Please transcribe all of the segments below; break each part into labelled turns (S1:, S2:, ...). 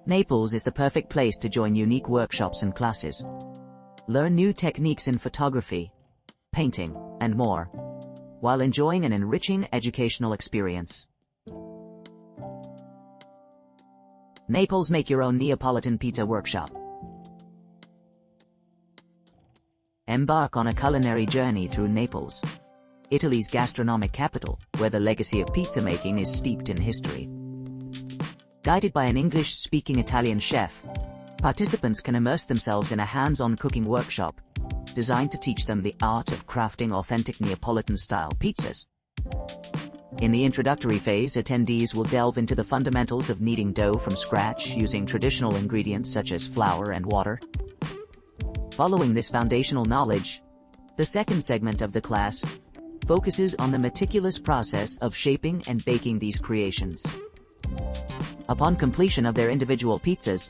S1: Naples is the perfect place to join unique workshops and classes. Learn new techniques in photography, painting, and more, while enjoying an enriching educational experience. Naples Make Your Own Neapolitan Pizza Workshop. Embark on a culinary journey through Naples, Italy's gastronomic capital, where the legacy of pizza making is steeped in history. Guided by an English-speaking Italian chef, participants can immerse themselves in a hands-on cooking workshop designed to teach them the art of crafting authentic Neapolitan-style pizzas. In the introductory phase, attendees will delve into the fundamentals of kneading dough from scratch using traditional ingredients such as flour and water. Following this foundational knowledge, the second segment of the class focuses on the meticulous process of shaping and baking these creations. Upon completion of their individual pizzas,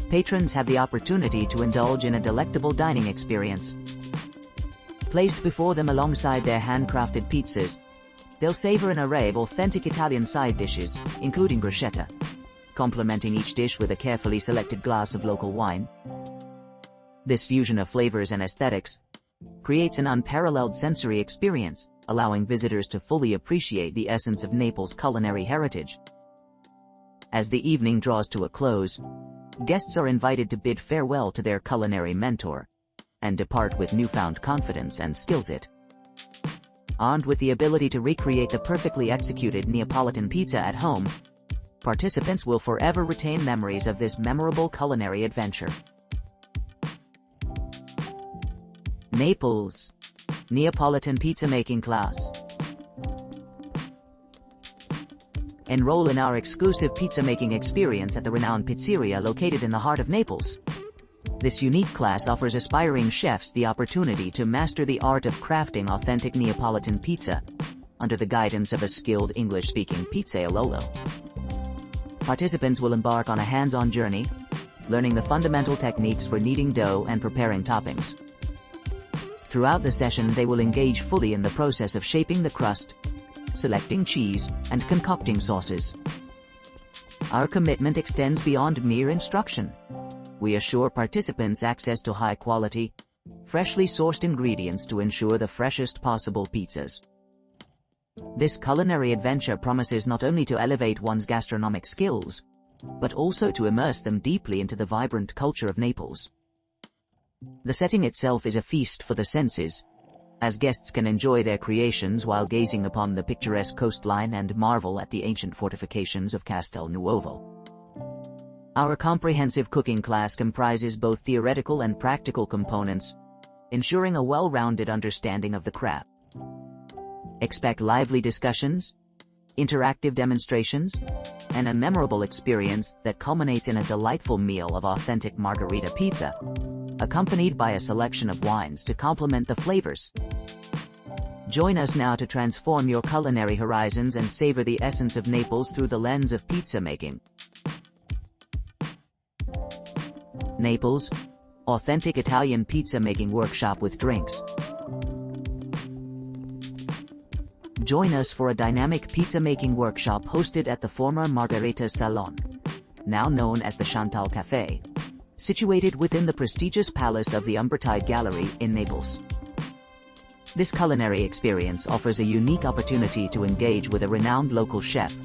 S1: patrons have the opportunity to indulge in a delectable dining experience. Placed before them alongside their handcrafted pizzas, they'll savor an array of authentic Italian side dishes, including bruschetta, complementing each dish with a carefully selected glass of local wine. This fusion of flavors and aesthetics creates an unparalleled sensory experience, allowing visitors to fully appreciate the essence of Naples' culinary heritage. As the evening draws to a close, guests are invited to bid farewell to their culinary mentor and depart with newfound confidence and skill set. Armed with the ability to recreate the perfectly executed Neapolitan pizza at home, participants will forever retain memories of this memorable culinary adventure. Naples Neapolitan Pizza Making Class. Enroll in our exclusive pizza-making experience at the renowned pizzeria located in the heart of Naples. This unique class offers aspiring chefs the opportunity to master the art of crafting authentic Neapolitan pizza under the guidance of a skilled English-speaking pizzaiolo. Participants will embark on a hands-on journey, learning the fundamental techniques for kneading dough and preparing toppings. Throughout the session, they will engage fully in the process of shaping the crust, selecting cheese, and concocting sauces. Our commitment extends beyond mere instruction. We assure participants access to high-quality, freshly sourced ingredients to ensure the freshest possible pizzas. This culinary adventure promises not only to elevate one's gastronomic skills, but also to immerse them deeply into the vibrant culture of Naples. The setting itself is a feast for the senses, as guests can enjoy their creations while gazing upon the picturesque coastline and marvel at the ancient fortifications of Castel Nuovo. Our comprehensive cooking class comprises both theoretical and practical components, ensuring a well-rounded understanding of the craft. Expect lively discussions, interactive demonstrations, and a memorable experience that culminates in a delightful meal of authentic margherita pizza, accompanied by a selection of wines to complement the flavors. Join us now to transform your culinary horizons and savor the essence of Naples through the lens of pizza making. Naples Authentic Italian Pizza Making Workshop with Drinks. Join us for a dynamic pizza-making workshop hosted at the former Margherita Salon, now known as the Chantal Café, situated within the prestigious Palace of the Umbertide Gallery in Naples. This culinary experience offers a unique opportunity to engage with a renowned local chef,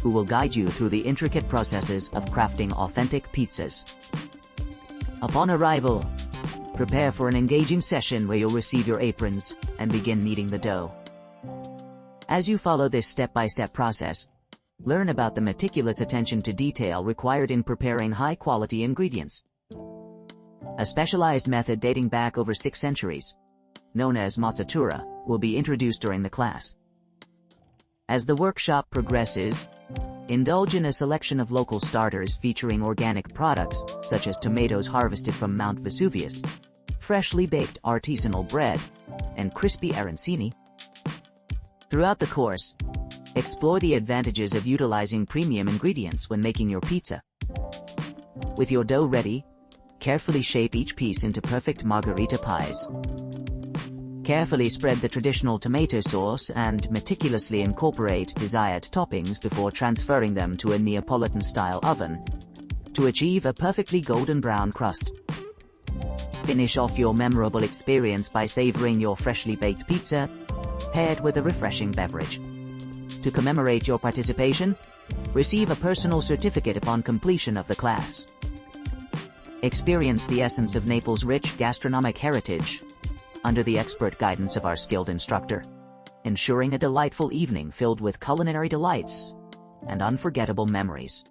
S1: who will guide you through the intricate processes of crafting authentic pizzas. Upon arrival, prepare for an engaging session where you'll receive your aprons and begin kneading the dough. As you follow this step-by-step process, learn about the meticulous attention to detail required in preparing high-quality ingredients. A specialized method dating back over 6 centuries, known as mozzatura, will be introduced during the class. As the workshop progresses, indulge in a selection of local starters featuring organic products, such as tomatoes harvested from Mount Vesuvius, freshly baked artisanal bread, and crispy arancini. Throughout the course, explore the advantages of utilizing premium ingredients when making your pizza. With your dough ready, carefully shape each piece into perfect margherita pies. Carefully spread the traditional tomato sauce and meticulously incorporate desired toppings before transferring them to a Neapolitan-style oven, to achieve a perfectly golden brown crust. Finish off your memorable experience by savoring your freshly baked pizza, paired with a refreshing beverage. To commemorate your participation, receive a personal certificate upon completion of the class. Experience the essence of Naples' rich gastronomic heritage under the expert guidance of our skilled instructor, ensuring a delightful evening filled with culinary delights and unforgettable memories.